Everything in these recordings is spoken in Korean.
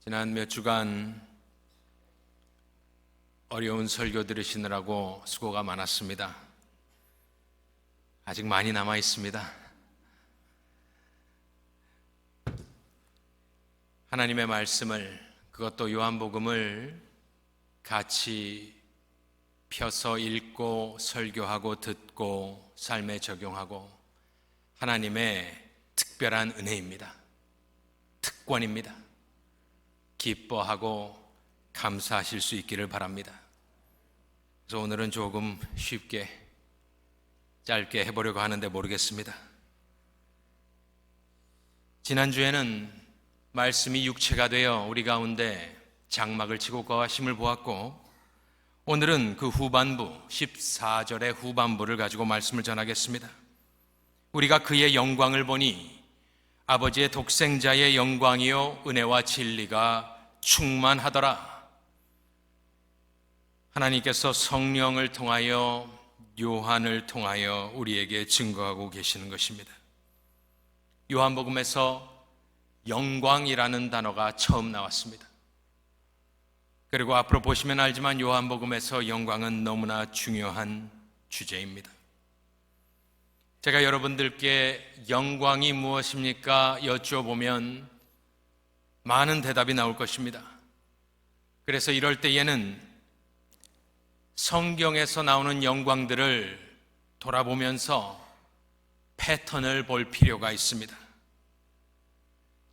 지난 몇 주간 어려운 설교 들으시느라고 수고가 많았습니다. 아직 많이 남아 있습니다. 하나님의 말씀을, 그것도 요한복음을 같이 펴서 읽고 설교하고 듣고 삶에 적용하고 하나님의 특별한 은혜입니다. 특권입니다. 기뻐하고 감사하실 수 있기를 바랍니다. 그래서 오늘은 조금 쉽게 짧게 해보려고 하는데 모르겠습니다. 지난주에는 말씀이 육체가 되어 우리 가운데 장막을 치고 거하심을 보았고, 오늘은 그 후반부 14절의 후반부를 가지고 말씀을 전하겠습니다. 우리가 그의 영광을 보니 아버지의 독생자의 영광이요 은혜와 진리가 충만하더라. 하나님께서 성령을 통하여 요한을 통하여 우리에게 증거하고 계시는 것입니다. 요한복음에서 영광이라는 단어가 처음 나왔습니다. 그리고 앞으로 보시면 알지만 요한복음에서 영광은 너무나 중요한 주제입니다. 제가 여러분들께 영광이 무엇입니까? 여쭈어보면 많은 대답이 나올 것입니다. 그래서 이럴 때에는 성경에서 나오는 영광들을 돌아보면서 패턴을 볼 필요가 있습니다.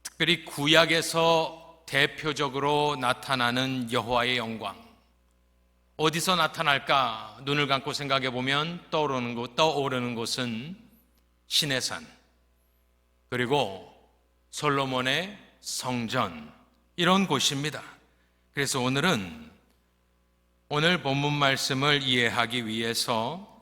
특별히 구약에서 대표적으로 나타나는 여호와의 영광, 어디서 나타날까? 눈을 감고 생각해 보면 떠오르는 곳은 시내산, 그리고 솔로몬의 성전, 이런 곳입니다. 그래서 오늘 본문 말씀을 이해하기 위해서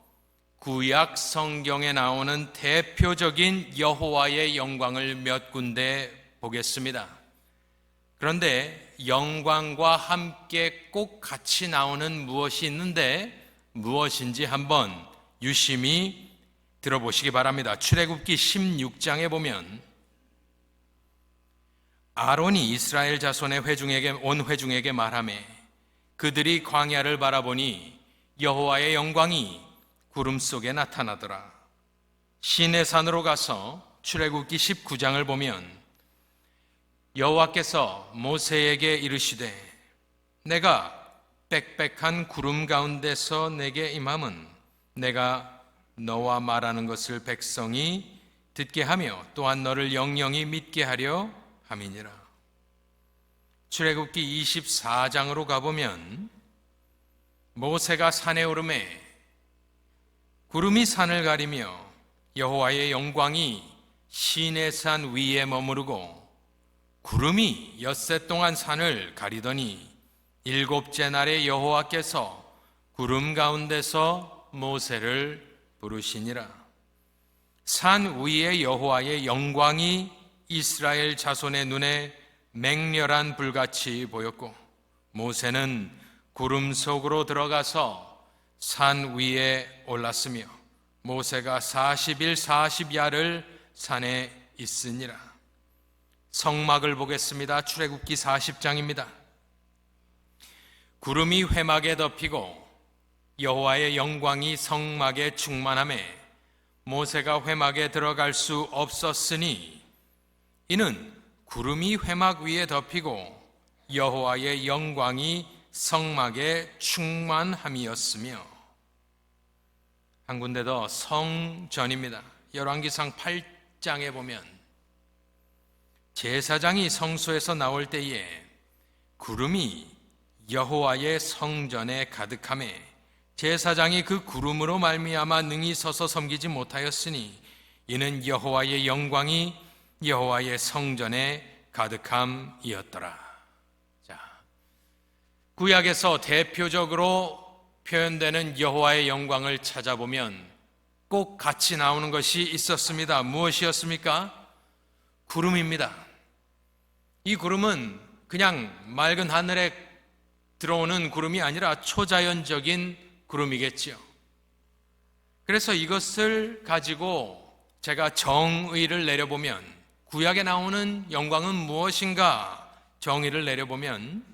구약 성경에 나오는 대표적인 여호와의 영광을 몇 군데 보겠습니다. 그런데 영광과 함께 꼭 같이 나오는 무엇이 있는데 무엇인지 한번 유심히 들어보시기 바랍니다. 출애굽기 16장에 보면 아론이 이스라엘 자손의 온 회중에게 말하매 그들이 광야를 바라보니 여호와의 영광이 구름 속에 나타나더라. 시내산으로 가서 출애굽기 19장을 보면 여호와께서 모세에게 이르시되 내가 빽빽한 구름 가운데서 내게 임함은 내가 너와 말하는 것을 백성이 듣게 하며 또한 너를 영영히 믿게 하려 함이니라. 출애굽기 24장으로 가보면 모세가 산에 오르매 구름이 산을 가리며 여호와의 영광이 시내산 위에 머무르고 구름이 엿새 동안 산을 가리더니 일곱째 날에 여호와께서 구름 가운데서 모세를 부르시니라. 산 위에 여호와의 영광이 이스라엘 자손의 눈에 맹렬한 불같이 보였고 모세는 구름 속으로 들어가서 산 위에 올랐으며 모세가 40일 40야를 산에 있으니라. 성막을 보겠습니다. 출애굽기 40장입니다. 구름이 회막에 덮이고 여호와의 영광이 성막에 충만하매 모세가 회막에 들어갈 수 없었으니 이는 구름이 회막 위에 덮이고 여호와의 영광이 성막에 충만함이었으며, 한 군데 더 성전입니다. 열왕기상 8장에 보면 제사장이 성소에서 나올 때에 구름이 여호와의 성전에 가득하매 제사장이 그 구름으로 말미암아 능히 서서 섬기지 못하였으니 이는 여호와의 영광이 여호와의 성전에 가득함이었더라. 자, 구약에서 대표적으로 표현되는 여호와의 영광을 찾아보면 꼭 같이 나오는 것이 있었습니다. 무엇이었습니까? 구름입니다. 이 구름은 그냥 맑은 하늘에 들어오는 구름이 아니라 초자연적인 구름이겠지요. 그래서 이것을 가지고 제가 정의를 내려보면 구약에 나오는 영광은 무엇인가 정의를 내려보면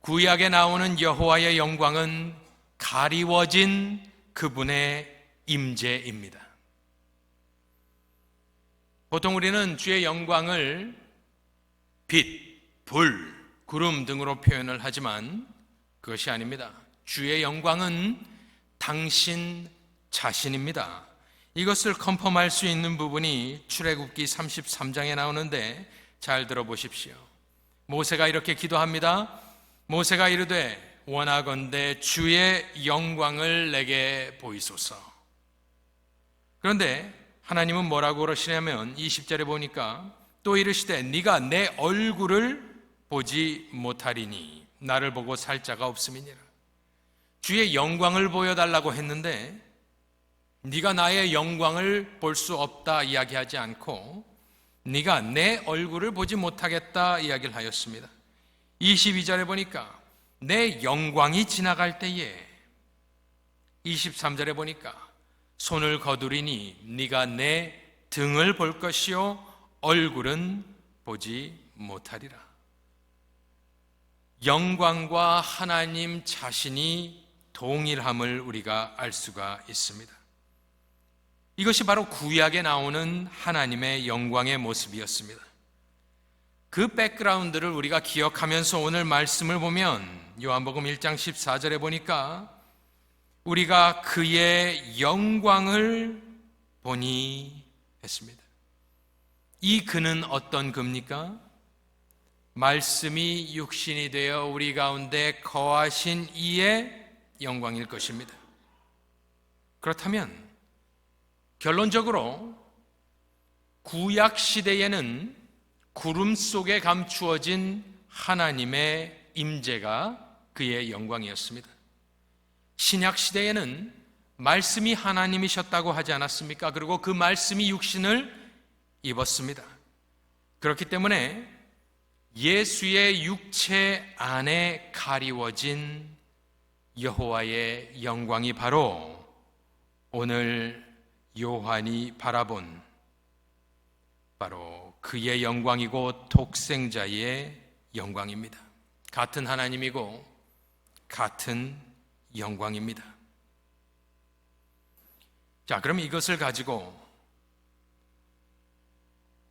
구약에 나오는 여호와의 영광은 가리워진 그분의 임재입니다. 보통 우리는 주의 영광을 빛, 불, 구름 등으로 표현을 하지만 그것이 아닙니다. 주의 영광은 당신 자신입니다. 이것을 컨펌할 수 있는 부분이 출애굽기 33장에 나오는데 잘 들어보십시오. 모세가 이렇게 기도합니다. 모세가 이르되 원하건대 주의 영광을 내게 보이소서. 그런데 하나님은 뭐라고 그러시냐면 20절에 보니까 또 이르시되 네가 내 얼굴을 보지 못하리니 나를 보고 살 자가 없음이니라. 주의 영광을 보여달라고 했는데 네가 나의 영광을 볼 수 없다 이야기하지 않고 네가 내 얼굴을 보지 못하겠다 이야기를 하였습니다. 22절에 보니까 내 영광이 지나갈 때에, 23절에 보니까 손을 거두리니 네가 내 등을 볼 것이요 얼굴은 보지 못하리라. 영광과 하나님 자신이 동일함을 우리가 알 수가 있습니다. 이것이 바로 구약에 나오는 하나님의 영광의 모습이었습니다. 그 백그라운드를 우리가 기억하면서 오늘 말씀을 보면 요한복음 1장 14절에 보니까 우리가 그의 영광을 보니 했습니다. 이 그는 어떤 그입니까? 말씀이 육신이 되어 우리 가운데 거하신 이의 영광일 것입니다. 그렇다면 결론적으로 구약 시대에는 구름 속에 감추어진 하나님의 임재가 그의 영광이었습니다. 신약 시대에는 말씀이 하나님이셨다고 하지 않았습니까? 그리고 그 말씀이 육신을 입었습니다. 그렇기 때문에 예수의 육체 안에 가리워진 여호와의 영광이 바로 오늘 요한이 바라본 바로 그의 영광이고 독생자의 영광입니다. 같은 하나님이고 같은 영광입니다. 자, 그럼 이것을 가지고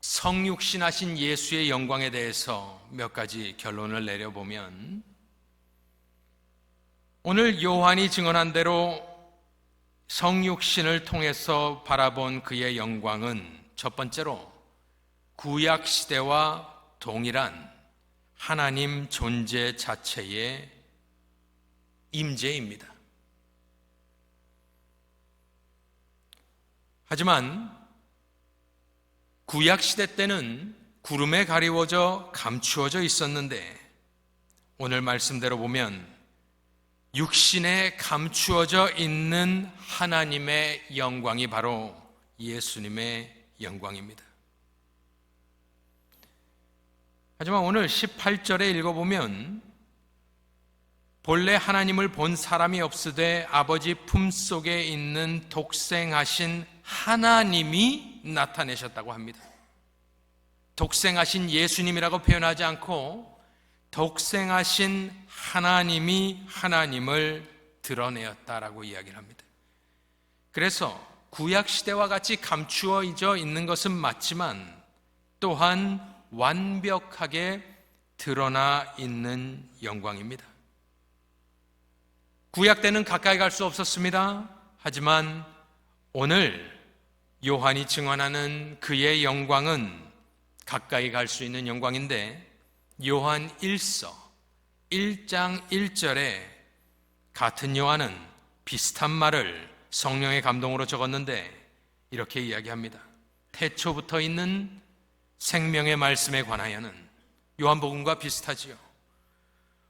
성육신하신 예수의 영광에 대해서 몇 가지 결론을 내려보면, 오늘 요한이 증언한 대로 성육신을 통해서 바라본 그의 영광은 첫 번째로 구약 시대와 동일한 하나님 존재 자체의 임재입니다. 하지만 구약 시대 때는 구름에 가리워져 감추어져 있었는데 오늘 말씀대로 보면 육신에 감추어져 있는 하나님의 영광이 바로 예수님의 영광입니다. 하지만 오늘 18절에 읽어보면 본래 하나님을 본 사람이 없으되 아버지 품속에 있는 독생하신 하나님이 나타내셨다고 합니다. 독생하신 예수님이라고 표현하지 않고 독생하신 하나님이 하나님을 드러내었다라고 이야기를 합니다. 그래서 구약 시대와 같이 감추어져 있는 것은 맞지만 또한 완벽하게 드러나 있는 영광입니다. 구약 때는 가까이 갈 수 없었습니다. 하지만 오늘 요한이 증언하는 그의 영광은 가까이 갈 수 있는 영광인데, 요한 1서 1장 1절에 같은 요한은 비슷한 말을 성령의 감동으로 적었는데 이렇게 이야기합니다. 태초부터 있는 생명의 말씀에 관하여는, 요한복음과 비슷하지요.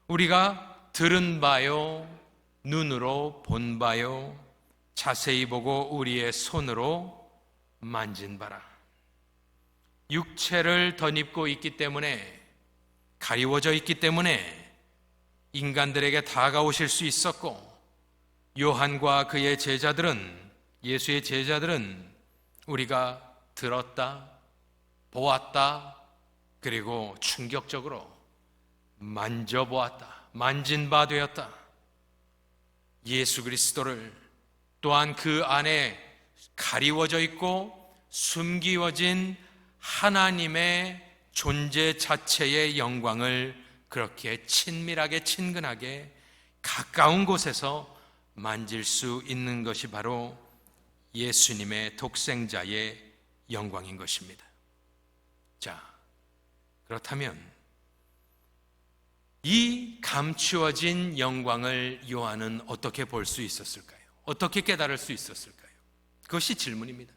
우리가 들은 바요, 눈으로 본 바요, 자세히 보고 우리의 손으로 만진 바라. 육체를 덧입고 있기 때문에, 가리워져 있기 때문에 인간들에게 다가오실 수 있었고, 요한과 그의 제자들은, 예수의 제자들은 우리가 들었다, 보았다, 그리고 충격적으로 만져보았다, 만진 바 되었다. 예수 그리스도를, 또한 그 안에 가리워져 있고 숨기워진 하나님의 존재 자체의 영광을 그렇게 친밀하게, 친근하게 가까운 곳에서 만질 수 있는 것이 바로 예수님의 독생자의 영광인 것입니다. 자, 그렇다면 이 감추어진 영광을 요한은 어떻게 볼 수 있었을까요? 어떻게 깨달을 수 있었을까요? 그것이 질문입니다.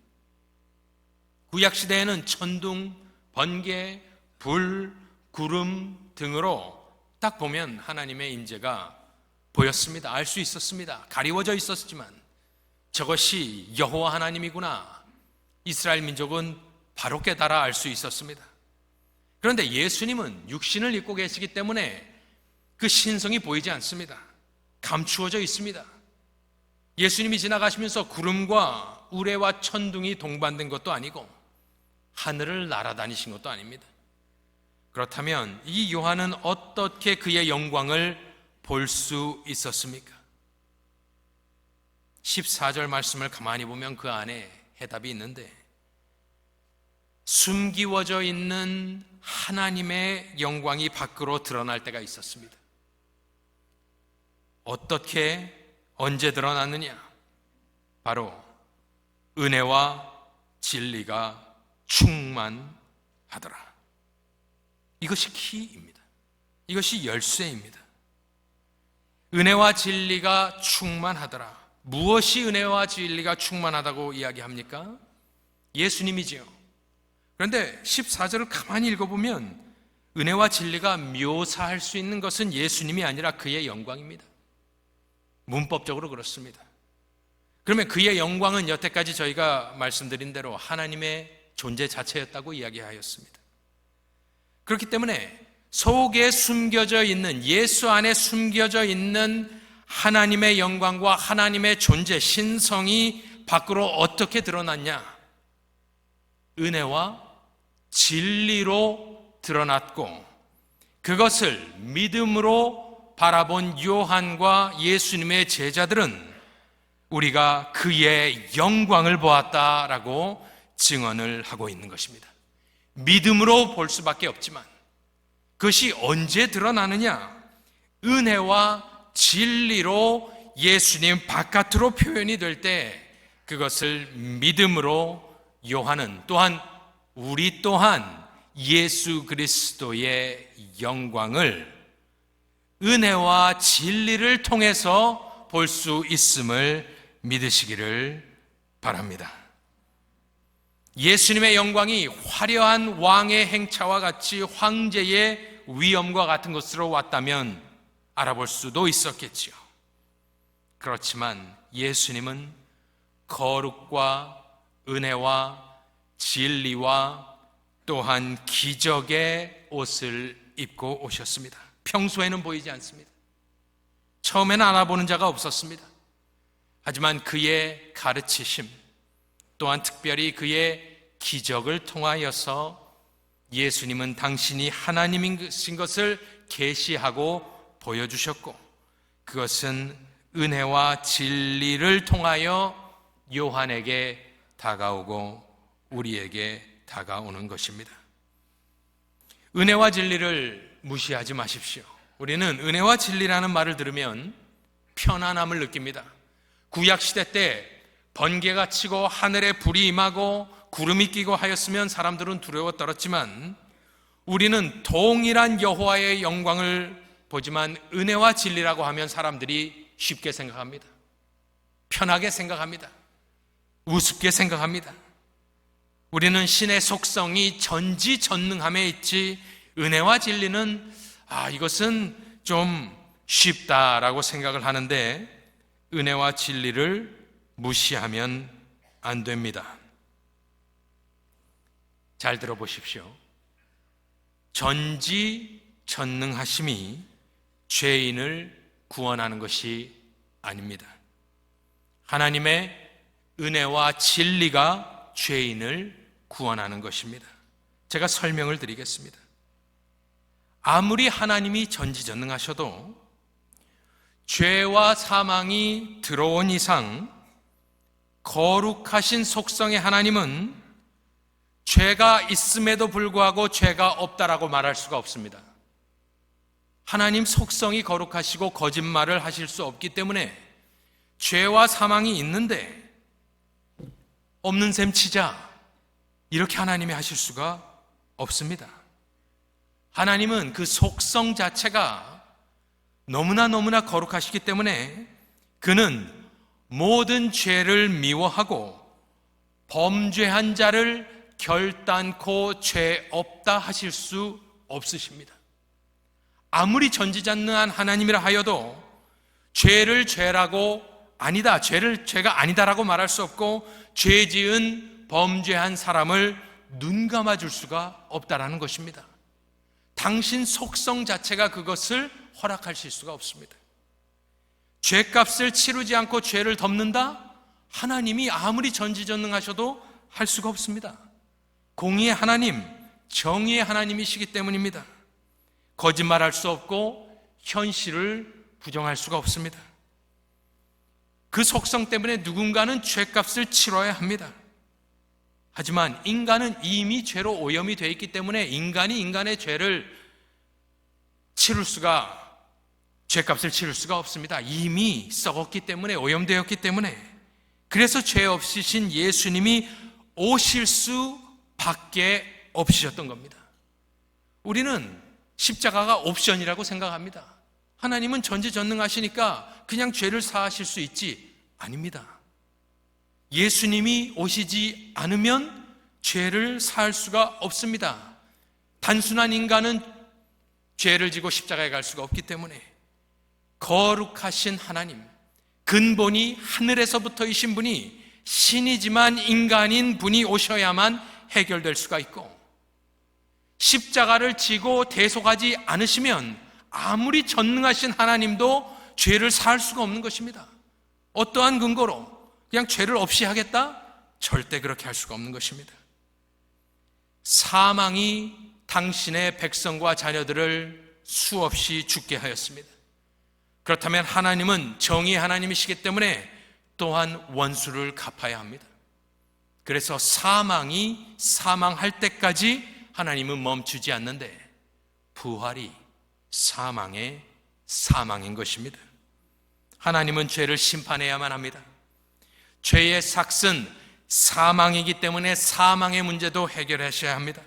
구약시대에는 천둥, 번개, 불, 구름 등으로 딱 보면 하나님의 임재가 보였습니다. 알 수 있었습니다. 가리워져 있었지만 저것이 여호와 하나님이구나, 이스라엘 민족은 바로 깨달아 알 수 있었습니다. 그런데 예수님은 육신을 입고 계시기 때문에 그 신성이 보이지 않습니다. 감추어져 있습니다. 예수님이 지나가시면서 구름과 우레와 천둥이 동반된 것도 아니고 하늘을 날아다니신 것도 아닙니다. 그렇다면 이 요한은 어떻게 그의 영광을 볼 수 있었습니까? 14절 말씀을 가만히 보면 그 안에 해답이 있는데, 숨기워져 있는 하나님의 영광이 밖으로 드러날 때가 있었습니다. 어떻게, 언제 드러났느냐? 바로 은혜와 진리가 충만하더라. 이것이 키입니다. 이것이 열쇠입니다. 은혜와 진리가 충만하더라. 무엇이 은혜와 진리가 충만하다고 이야기합니까? 예수님이지요. 그런데 14절을 가만히 읽어보면 은혜와 진리가 묘사할 수 있는 것은 예수님이 아니라 그의 영광입니다. 문법적으로 그렇습니다. 그러면 그의 영광은 여태까지 저희가 말씀드린 대로 하나님의 존재 자체였다고 이야기하였습니다. 그렇기 때문에 속에 숨겨져 있는, 예수 안에 숨겨져 있는 하나님의 영광과 하나님의 존재, 신성이 밖으로 어떻게 드러났냐? 은혜와 진리로 드러났고, 그것을 믿음으로 바라본 요한과 예수님의 제자들은 우리가 그의 영광을 보았다라고 증언을 하고 있는 것입니다. 믿음으로 볼 수밖에 없지만 그것이 언제 드러나느냐? 은혜와 진리로 예수님 바깥으로 표현이 될 때 그것을 믿음으로 요한은, 또한 우리 또한 예수 그리스도의 영광을 은혜와 진리를 통해서 볼 수 있음을 믿으시기를 바랍니다. 예수님의 영광이 화려한 왕의 행차와 같이 황제의 위엄과 같은 것으로 왔다면 알아볼 수도 있었겠지요. 그렇지만 예수님은 거룩과 은혜와 진리와 또한 기적의 옷을 입고 오셨습니다. 평소에는 보이지 않습니다. 처음에는 알아보는 자가 없었습니다. 하지만 그의 가르치심, 또한 특별히 그의 기적을 통하여서 예수님은 당신이 하나님인 것을 계시하고 보여주셨고, 그것은 은혜와 진리를 통하여 요한에게 다가오고 우리에게 다가오는 것입니다. 은혜와 진리를 무시하지 마십시오. 우리는 은혜와 진리라는 말을 들으면 편안함을 느낍니다. 구약시대 때 번개가 치고 하늘에 불이 임하고 구름이 끼고 하였으면 사람들은 두려워 떨었지만, 우리는 동일한 여호와의 영광을 보지만 은혜와 진리라고 하면 사람들이 쉽게 생각합니다. 편하게 생각합니다. 우습게 생각합니다. 우리는 신의 속성이 전지전능함에 있지, 은혜와 진리는 이것은 좀 쉽다라고 생각을 하는데, 은혜와 진리를 무시하면 안 됩니다. 잘 들어보십시오. 전지전능하심이 죄인을 구원하는 것이 아닙니다. 하나님의 은혜와 진리가 죄인을 구원하는 것입니다. 제가 설명을 드리겠습니다. 아무리 하나님이 전지전능하셔도 죄와 사망이 들어온 이상 거룩하신 속성의 하나님은 죄가 있음에도 불구하고 죄가 없다라고 말할 수가 없습니다. 하나님 속성이 거룩하시고 거짓말을 하실 수 없기 때문에 죄와 사망이 있는데 없는 셈 치자 이렇게 하나님이 하실 수가 없습니다. 하나님은 그 속성 자체가 너무나 거룩하시기 때문에 그는 모든 죄를 미워하고 범죄한 자를 결단코 죄 없다 하실 수 없으십니다. 아무리 전지전능한 하나님이라 하여도 죄를 죄라고 아니다, 죄를 죄가 아니다라고 말할 수 없고 죄 지은 범죄한 사람을 눈 감아줄 수가 없다라는 것입니다. 당신 속성 자체가 그것을 허락하실 수가 없습니다. 죄값을 치르지 않고 죄를 덮는다? 하나님이 아무리 전지전능하셔도 할 수가 없습니다. 공의의 하나님, 정의의 하나님이시기 때문입니다. 거짓말할 수 없고 현실을 부정할 수가 없습니다. 그 속성 때문에 누군가는 죄값을 치러야 합니다. 하지만 인간은 이미 죄로 오염이 되어 있기 때문에 인간이 인간의 죄값을 치를 수가 없습니다. 이미 썩었기 때문에, 오염되었기 때문에. 그래서 죄 없으신 예수님이 오실 수밖에 없으셨던 겁니다. 우리는 십자가가 옵션이라고 생각합니다. 하나님은 전지전능하시니까 그냥 죄를 사하실 수 있지. 아닙니다. 예수님이 오시지 않으면 죄를 사할 수가 없습니다. 단순한 인간은 죄를 지고 십자가에 갈 수가 없기 때문에 거룩하신 하나님, 근본이 하늘에서부터이신 분이 신이지만 인간인 분이 오셔야만 해결될 수가 있고, 십자가를 지고 대속하지 않으시면 아무리 전능하신 하나님도 죄를 사할 수가 없는 것입니다. 어떠한 근거로 그냥 죄를 없이 하겠다? 절대 그렇게 할 수가 없는 것입니다. 사망이 당신의 백성과 자녀들을 수없이 죽게 하였습니다. 그렇다면 하나님은 정의의 하나님이시기 때문에 또한 원수를 갚아야 합니다. 그래서 사망이 사망할 때까지 하나님은 멈추지 않는데 부활이 사망의 사망인 것입니다. 하나님은 죄를 심판해야만 합니다. 죄의 삭은 사망이기 때문에 사망의 문제도 해결하셔야 합니다.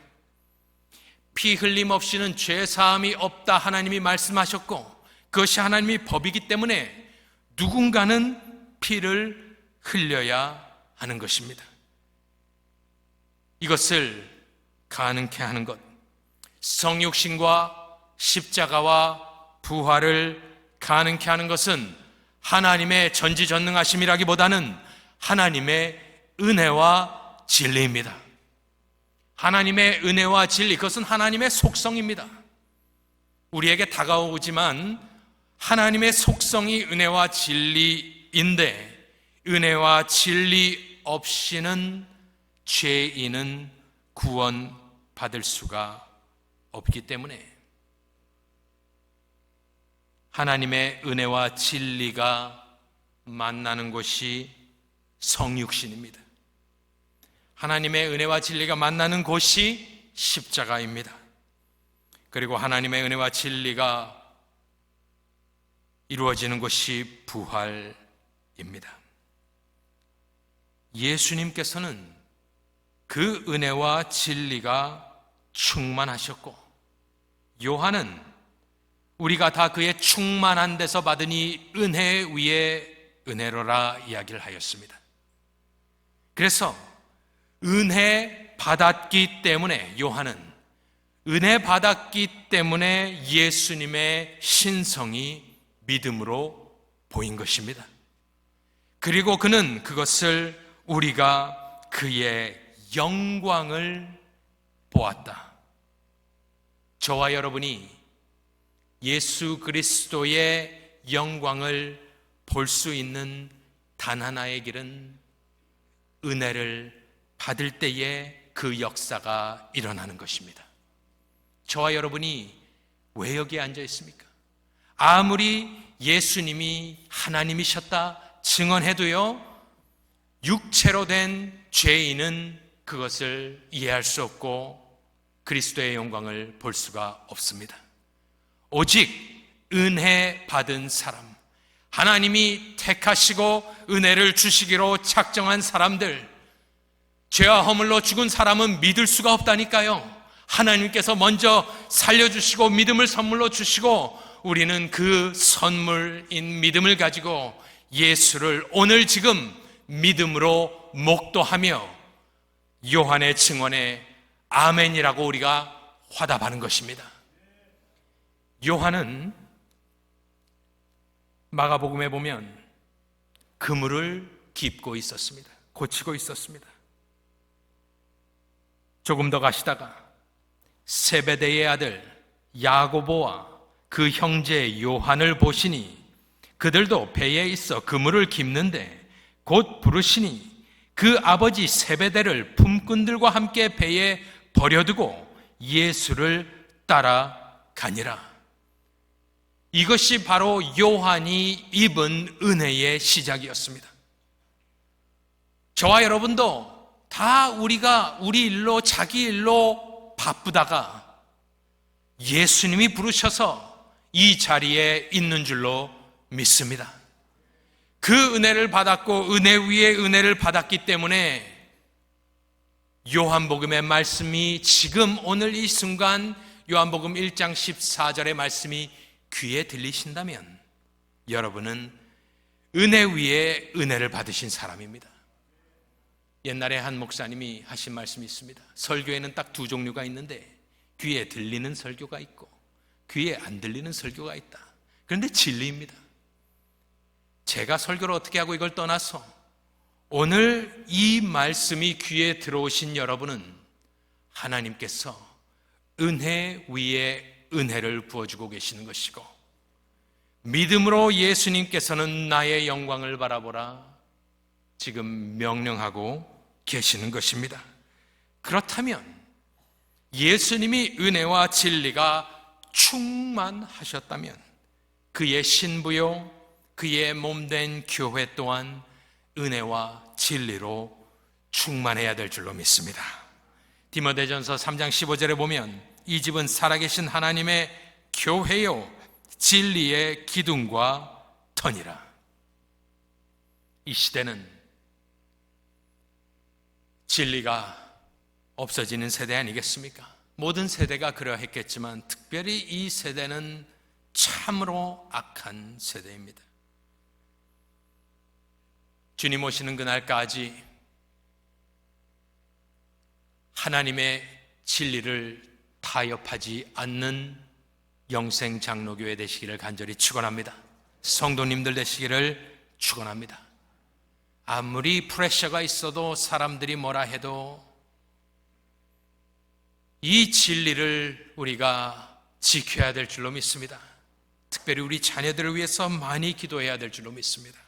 피 흘림 없이는 죄 사함이 없다 하나님이 말씀하셨고, 그것이 하나님의 법이기 때문에 누군가는 피를 흘려야 하는 것입니다. 이것을 가능케 하는 것, 성육신과 십자가와 부활을 가능케 하는 것은 하나님의 전지전능하심이라기보다는 하나님의 은혜와 진리입니다. 하나님의 은혜와 진리, 그것은 하나님의 속성입니다. 우리에게 다가오지만 하나님의 속성이 은혜와 진리인데, 은혜와 진리 없이는 죄인은 구원받을 수가 없기 때문에 하나님의 은혜와 진리가 만나는 곳이 성육신입니다. 하나님의 은혜와 진리가 만나는 곳이 십자가입니다. 그리고 하나님의 은혜와 진리가 이루어지는 곳이 부활입니다. 예수님께서는 그 은혜와 진리가 충만하셨고, 요한은 우리가 다 그의 충만한 데서 받은 이 은혜 위에 은혜로라 이야기를 하였습니다. 그래서 은혜 받았기 때문에, 요한은 은혜 받았기 때문에 예수님의 신성이 믿음으로 보인 것입니다. 그리고 그는 그것을 우리가 그의 영광을 보았다. 저와 여러분이 예수 그리스도의 영광을 볼 수 있는 단 하나의 길은 은혜를 받을 때에 그 역사가 일어나는 것입니다. 저와 여러분이 왜 여기에 앉아 있습니까? 아무리 예수님이 하나님이셨다 증언해도요, 육체로 된 죄인은 그것을 이해할 수 없고 그리스도의 영광을 볼 수가 없습니다. 오직 은혜 받은 사람, 하나님이 택하시고 은혜를 주시기로 작정한 사람들, 죄와 허물로 죽은 사람은 믿을 수가 없다니까요. 하나님께서 먼저 살려주시고 믿음을 선물로 주시고 우리는 그 선물인 믿음을 가지고 예수를 오늘 지금 믿음으로 목도하며 요한의 증언에 아멘이라고 우리가 화답하는 것입니다. 요한은 마가복음에 보면 그물을 깁고 있었습니다. 고치고 있었습니다. 조금 더 가시다가 세베대의 아들 야고보와 그 형제 요한을 보시니 그들도 배에 있어 그물을 깁는데 곧 부르시니 그 아버지 세베대를 품꾼들과 함께 배에 버려두고 예수를 따라가니라. 이것이 바로 요한이 입은 은혜의 시작이었습니다. 저와 여러분도 다 우리가 우리 일로 자기 일로 바쁘다가 예수님이 부르셔서 이 자리에 있는 줄로 믿습니다. 그 은혜를 받았고 은혜 위에 은혜를 받았기 때문에 요한복음의 말씀이 지금 오늘 이 순간 요한복음 1장 14절의 말씀이 귀에 들리신다면 여러분은 은혜 위에 은혜를 받으신 사람입니다. 옛날에 한 목사님이 하신 말씀이 있습니다. 설교에는 딱 두 종류가 있는데 귀에 들리는 설교가 있고 귀에 안 들리는 설교가 있다. 그런데 진리입니다. 제가 설교를 어떻게 하고 이걸 떠나서 오늘 이 말씀이 귀에 들어오신 여러분은 하나님께서 은혜 위에 은혜를 부어주고 계시는 것이고 믿음으로 예수님께서는 나의 영광을 바라보라 지금 명령하고 계시는 것입니다. 그렇다면 예수님이 은혜와 진리가 충만하셨다면 그의 신부요 그의 몸된 교회 또한 은혜와 진리로 충만해야 될 줄로 믿습니다. 디모데전서 3장 15절에 보면 이 집은 살아계신 하나님의 교회요 진리의 기둥과 터니라. 이 시대는 진리가 없어지는 세대 아니겠습니까? 모든 세대가 그러했겠지만 특별히 이 세대는 참으로 악한 세대입니다. 주님 오시는 그날까지 하나님의 진리를 타협하지 않는 영생장로교회 되시기를 간절히 축원합니다. 성도님들 되시기를 축원합니다. 아무리 프레셔가 있어도 사람들이 뭐라 해도 이 진리를 우리가 지켜야 될 줄로 믿습니다. 특별히 우리 자녀들을 위해서 많이 기도해야 될 줄로 믿습니다.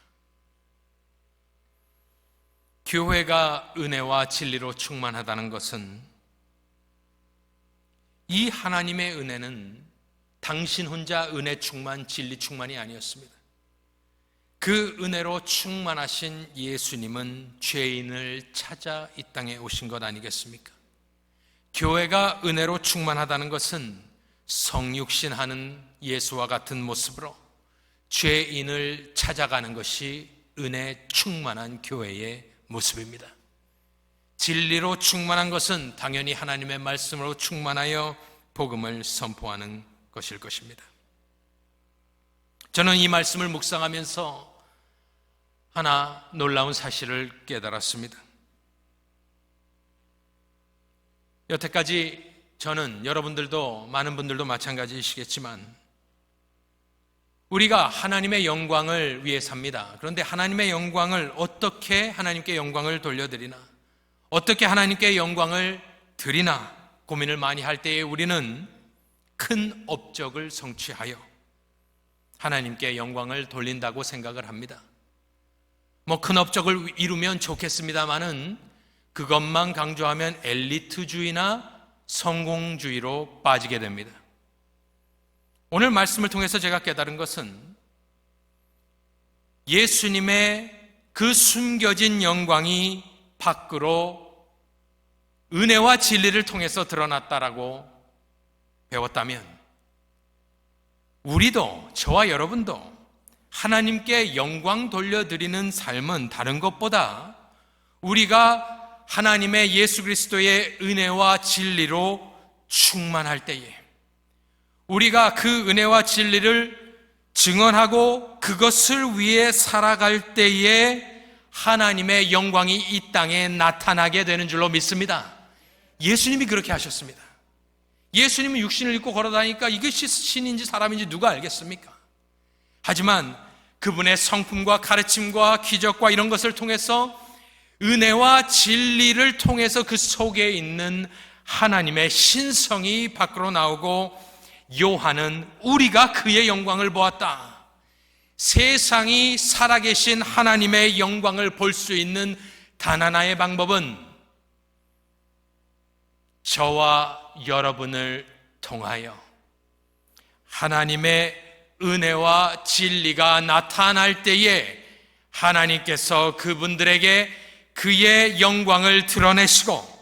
교회가 은혜와 진리로 충만하다는 것은 이 하나님의 은혜는 당신 혼자 은혜 충만, 진리 충만이 아니었습니다. 그 은혜로 충만하신 예수님은 죄인을 찾아 이 땅에 오신 것 아니겠습니까? 교회가 은혜로 충만하다는 것은 성육신하는 예수와 같은 모습으로 죄인을 찾아가는 것이 은혜 충만한 교회의 모습입니다. 진리로 충만한 것은 당연히 하나님의 말씀으로 충만하여 복음을 선포하는 것일 것입니다. 저는 이 말씀을 묵상하면서 하나 놀라운 사실을 깨달았습니다. 여태까지 저는 여러분들도 많은 분들도 마찬가지이시겠지만 우리가 하나님의 영광을 위해 삽니다. 그런데 하나님의 영광을 어떻게 하나님께 영광을 돌려드리나, 어떻게 하나님께 영광을 드리나 고민을 많이 할 때에 우리는 큰 업적을 성취하여 하나님께 영광을 돌린다고 생각을 합니다. 큰 업적을 이루면 좋겠습니다만은 그것만 강조하면 엘리트주의나 성공주의로 빠지게 됩니다. 오늘 말씀을 통해서 제가 깨달은 것은 예수님의 그 숨겨진 영광이 밖으로 은혜와 진리를 통해서 드러났다라고 배웠다면 우리도, 저와 여러분도 하나님께 영광 돌려드리는 삶은 다른 것보다 우리가 하나님의 예수 그리스도의 은혜와 진리로 충만할 때에, 우리가 그 은혜와 진리를 증언하고 그것을 위해 살아갈 때에 하나님의 영광이 이 땅에 나타나게 되는 줄로 믿습니다. 예수님이 그렇게 하셨습니다. 예수님은 육신을 입고 걸어다니까 이것이 신인지 사람인지 누가 알겠습니까? 하지만 그분의 성품과 가르침과 기적과 이런 것을 통해서 은혜와 진리를 통해서 그 속에 있는 하나님의 신성이 밖으로 나오고 요한은 우리가 그의 영광을 보았다. 세상이 살아계신 하나님의 영광을 볼 수 있는 단 하나의 방법은 저와 여러분을 통하여 하나님의 은혜와 진리가 나타날 때에 하나님께서 그분들에게 그의 영광을 드러내시고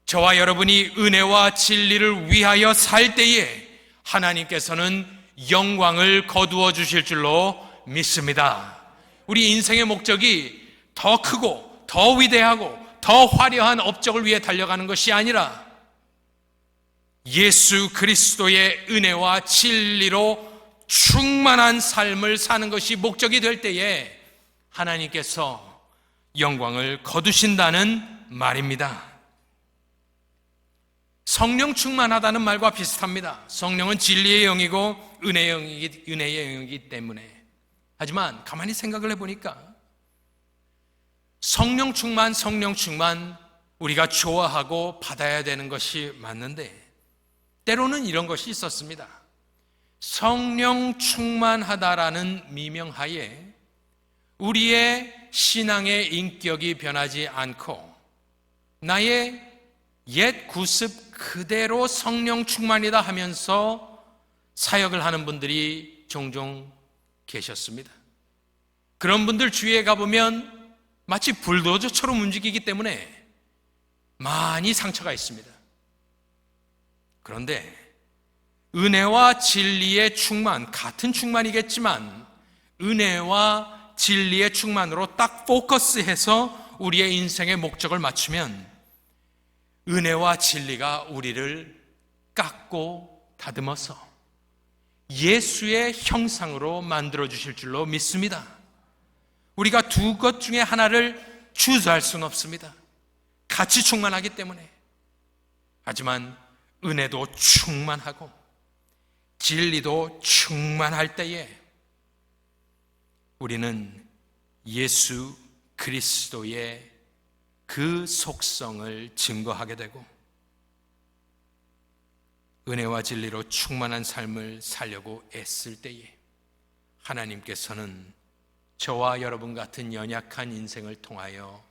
저와 여러분이 은혜와 진리를 위하여 살 때에 하나님께서는 영광을 거두어 주실 줄로 믿습니다. 우리 인생의 목적이 더 크고 더 위대하고 더 화려한 업적을 위해 달려가는 것이 아니라 예수 그리스도의 은혜와 진리로 충만한 삶을 사는 것이 목적이 될 때에 하나님께서 영광을 거두신다는 말입니다. 성령 충만하다는 말과 비슷합니다. 성령은 진리의 영이고 은혜의 영이기 때문에. 하지만 가만히 생각을 해보니까 성령 충만 우리가 좋아하고 받아야 되는 것이 맞는데 때로는 이런 것이 있었습니다. 성령 충만하다라는 미명하에 우리의 신앙의 인격이 변하지 않고 나의 옛 구습 그대로 성령 충만이다 하면서 사역을 하는 분들이 종종 계셨습니다. 그런 분들 주위에 가보면 마치 불도저처럼 움직이기 때문에 많이 상처가 있습니다. 그런데 은혜와 진리의 충만, 같은 충만이겠지만 은혜와 진리의 충만으로 딱 포커스해서 우리의 인생의 목적을 맞추면 은혜와 진리가 우리를 깎고 다듬어서 예수의 형상으로 만들어 주실 줄로 믿습니다. 우리가 두 것 중에 하나를 주저할 수는 없습니다. 같이 충만하기 때문에. 하지만 은혜도 충만하고 진리도 충만할 때에 우리는 예수 그리스도의 그 속성을 증거하게 되고 은혜와 진리로 충만한 삶을 살려고 애쓸 때에 하나님께서는 저와 여러분 같은 연약한 인생을 통하여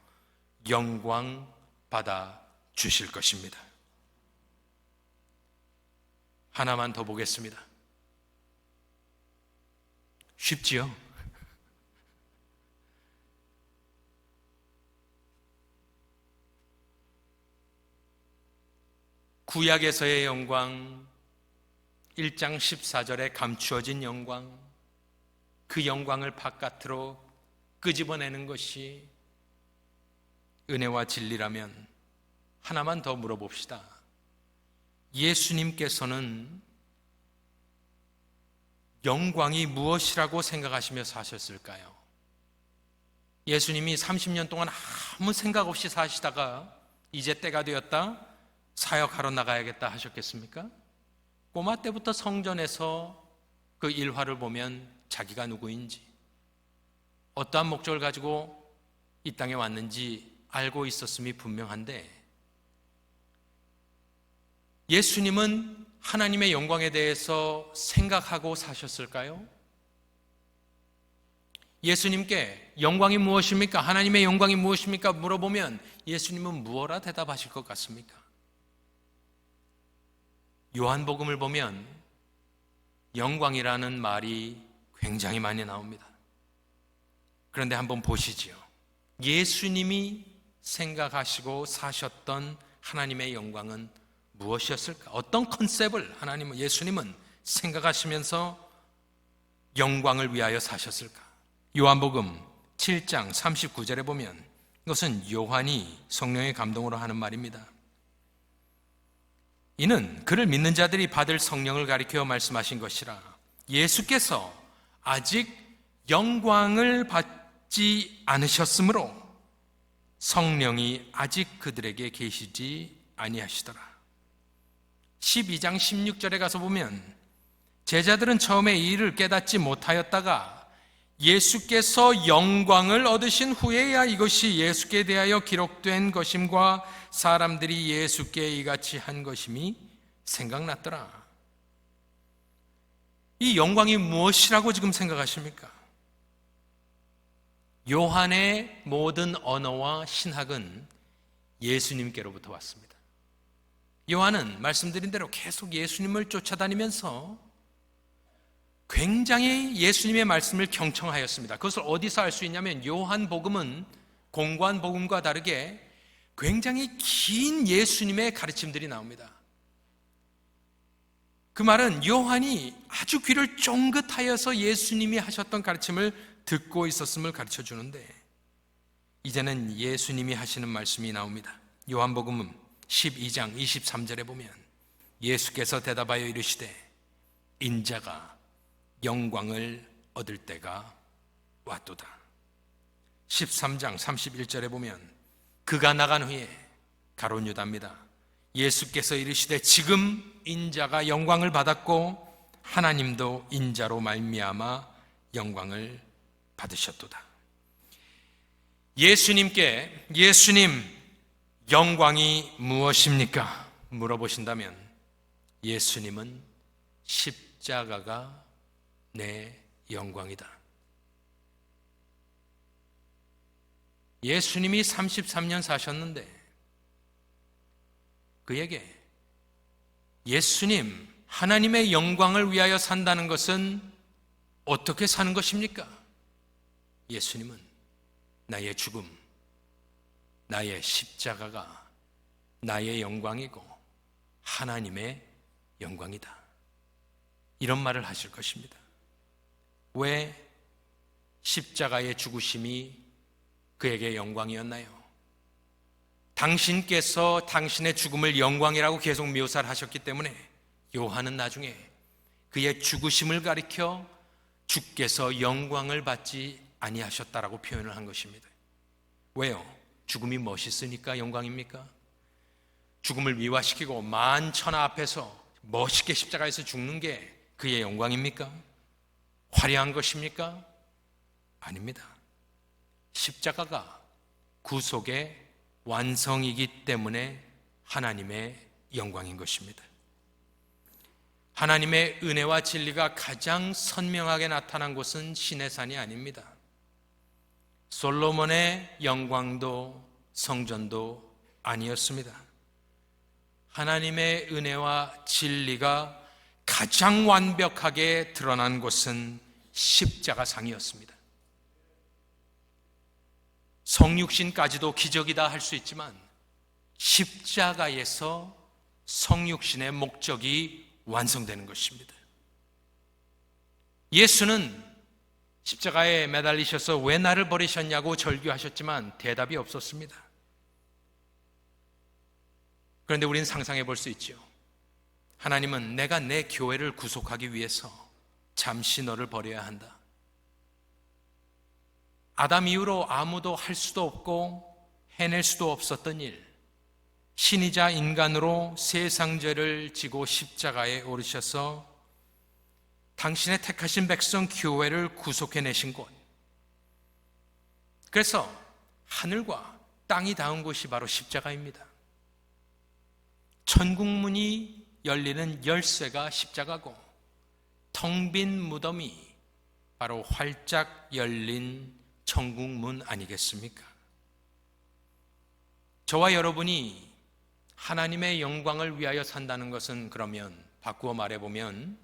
영광 받아 주실 것입니다. 하나만 더 보겠습니다. 쉽지요? 구약에서의 영광, 1장 14절에 감추어진 영광, 그 영광을 바깥으로 끄집어내는 것이 은혜와 진리라면 하나만 더 물어봅시다. 예수님께서는 영광이 무엇이라고 생각하시며 사셨을까요? 예수님이 30년 동안 아무 생각 없이 사시다가 이제 때가 되었다, 사역하러 나가야겠다 하셨겠습니까? 꼬마 때부터 성전에서 그 일화를 보면 자기가 누구인지, 어떠한 목적을 가지고 이 땅에 왔는지 알고 있었음이 분명한데 예수님은 하나님의 영광에 대해서 생각하고 사셨을까요? 예수님께 영광이 무엇입니까? 하나님의 영광이 무엇입니까? 물어보면 예수님은 무엇라 대답하실 것 같습니까? 요한복음을 보면 영광이라는 말이 굉장히 많이 나옵니다. 그런데 한번 보시지요. 예수님이 생각하시고 사셨던 하나님의 영광은 무엇이었을까? 어떤 컨셉을 예수님은 생각하시면서 영광을 위하여 사셨을까? 요한복음 7장 39절에 보면 이것은 요한이 성령의 감동으로 하는 말입니다. 이는 그를 믿는 자들이 받을 성령을 가리켜 말씀하신 것이라. 예수께서 아직 영광을 받지 않으셨으므로 성령이 아직 그들에게 계시지 아니하시더라. 12장 16절에 가서 보면 제자들은 처음에 이 일을 깨닫지 못하였다가 예수께서 영광을 얻으신 후에야 이것이 예수께 대하여 기록된 것임과 사람들이 예수께 이같이 한 것임이 생각났더라. 이 영광이 무엇이라고 지금 생각하십니까? 요한의 모든 언어와 신학은 예수님께로부터 왔습니다. 요한은 말씀드린 대로 계속 예수님을 쫓아다니면서 굉장히 예수님의 말씀을 경청하였습니다. 그것을 어디서 알 수 있냐면 요한복음은 공관복음과 다르게 굉장히 긴 예수님의 가르침들이 나옵니다. 그 말은 요한이 아주 귀를 쫑긋하여서 예수님이 하셨던 가르침을 듣고 있었음을 가르쳐 주는데, 이제는 예수님이 하시는 말씀이 나옵니다. 요한복음 12장 23절에 보면 예수께서 대답하여 이르시되 인자가 영광을 얻을 때가 왔도다. 13장 31절에 보면 그가 나간 후에 가룟 유다입니다. 예수께서 이르시되 지금 인자가 영광을 받았고 하나님도 인자로 말미암아 영광을 받으셨도다. 예수님께 예수님 영광이 무엇입니까? 물어보신다면 예수님은 십자가가 내 영광이다. 예수님이 33년 사셨는데 그에게 예수님, 하나님의 영광을 위하여 산다는 것은 어떻게 사는 것입니까? 예수님은 나의 죽음, 나의 십자가가 나의 영광이고 하나님의 영광이다. 이런 말을 하실 것입니다. 왜 십자가의 죽으심이 그에게 영광이었나요? 당신께서 당신의 죽음을 영광이라고 계속 묘사를 하셨기 때문에 요한은 나중에 그의 죽으심을 가리켜 주께서 영광을 받지 아니하셨다라고 표현을 한 것입니다. 왜요? 죽음이 멋있으니까 영광입니까? 죽음을 미화시키고 만천하 앞에서 멋있게 십자가에서 죽는 게 그의 영광입니까? 화려한 것입니까? 아닙니다. 십자가가 구속의 완성이기 때문에 하나님의 영광인 것입니다. 하나님의 은혜와 진리가 가장 선명하게 나타난 곳은 시내산이 아닙니다. 솔로몬의 영광도 성전도 아니었습니다. 하나님의 은혜와 진리가 가장 완벽하게 드러난 곳은 십자가상이었습니다. 성육신까지도 기적이다 할 수 있지만 십자가에서 성육신의 목적이 완성되는 것입니다. 예수는 십자가에 매달리셔서 왜 나를 버리셨냐고 절규하셨지만 대답이 없었습니다. 그런데 우리는 상상해 볼 수 있죠. 하나님은 내가 내 교회를 구속하기 위해서 잠시 너를 버려야 한다. 아담 이후로 아무도 할 수도 없고 해낼 수도 없었던 일, 신이자 인간으로 세상 죄를 지고 십자가에 오르셔서 당신의 택하신 백성 교회를 구속해내신 곳, 그래서 하늘과 땅이 닿은 곳이 바로 십자가입니다. 천국문이 열리는 열쇠가 십자가고 텅 빈 무덤이 바로 활짝 열린 천국문 아니겠습니까? 저와 여러분이 하나님의 영광을 위하여 산다는 것은 그러면 바꾸어 말해보면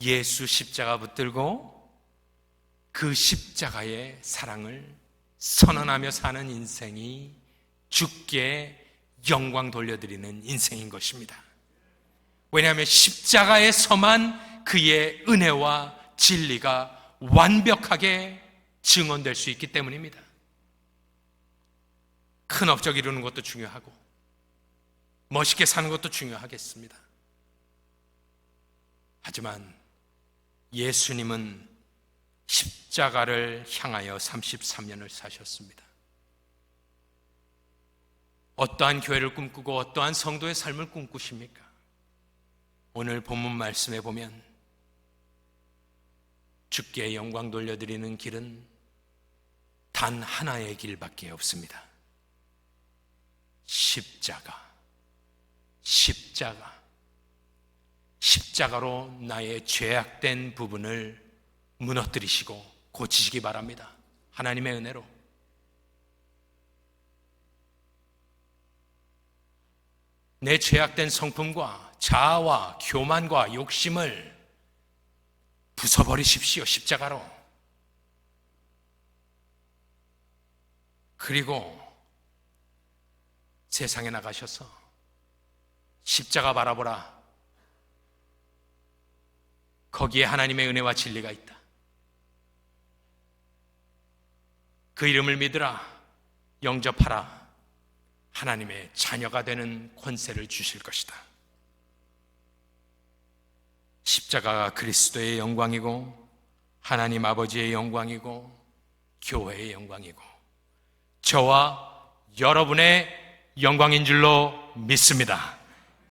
예수 십자가 붙들고 그 십자가의 사랑을 선언하며 사는 인생이 주께 영광 돌려드리는 인생인 것입니다. 왜냐하면 십자가에서만 그의 은혜와 진리가 완벽하게 증언될 수 있기 때문입니다. 큰 업적 이루는 것도 중요하고 멋있게 사는 것도 중요하겠습니다. 하지만 예수님은 십자가를 향하여 33년을 사셨습니다. 어떠한 교회를 꿈꾸고 어떠한 성도의 삶을 꿈꾸십니까? 오늘 본문 말씀에 보면 주께 영광 돌려드리는 길은 단 하나의 길밖에 없습니다. 십자가로 나의 죄악된 부분을 무너뜨리시고 고치시기 바랍니다. 하나님의 은혜로. 내 죄악된 성품과 자아와 교만과 욕심을 부숴버리십시오. 십자가로. 그리고 세상에 나가셔서 십자가 바라보라. 거기에 하나님의 은혜와 진리가 있다. 그 이름을 믿으라. 영접하라. 하나님의 자녀가 되는 권세를 주실 것이다. 십자가가 그리스도의 영광이고 하나님 아버지의 영광이고 교회의 영광이고 저와 여러분의 영광인 줄로 믿습니다.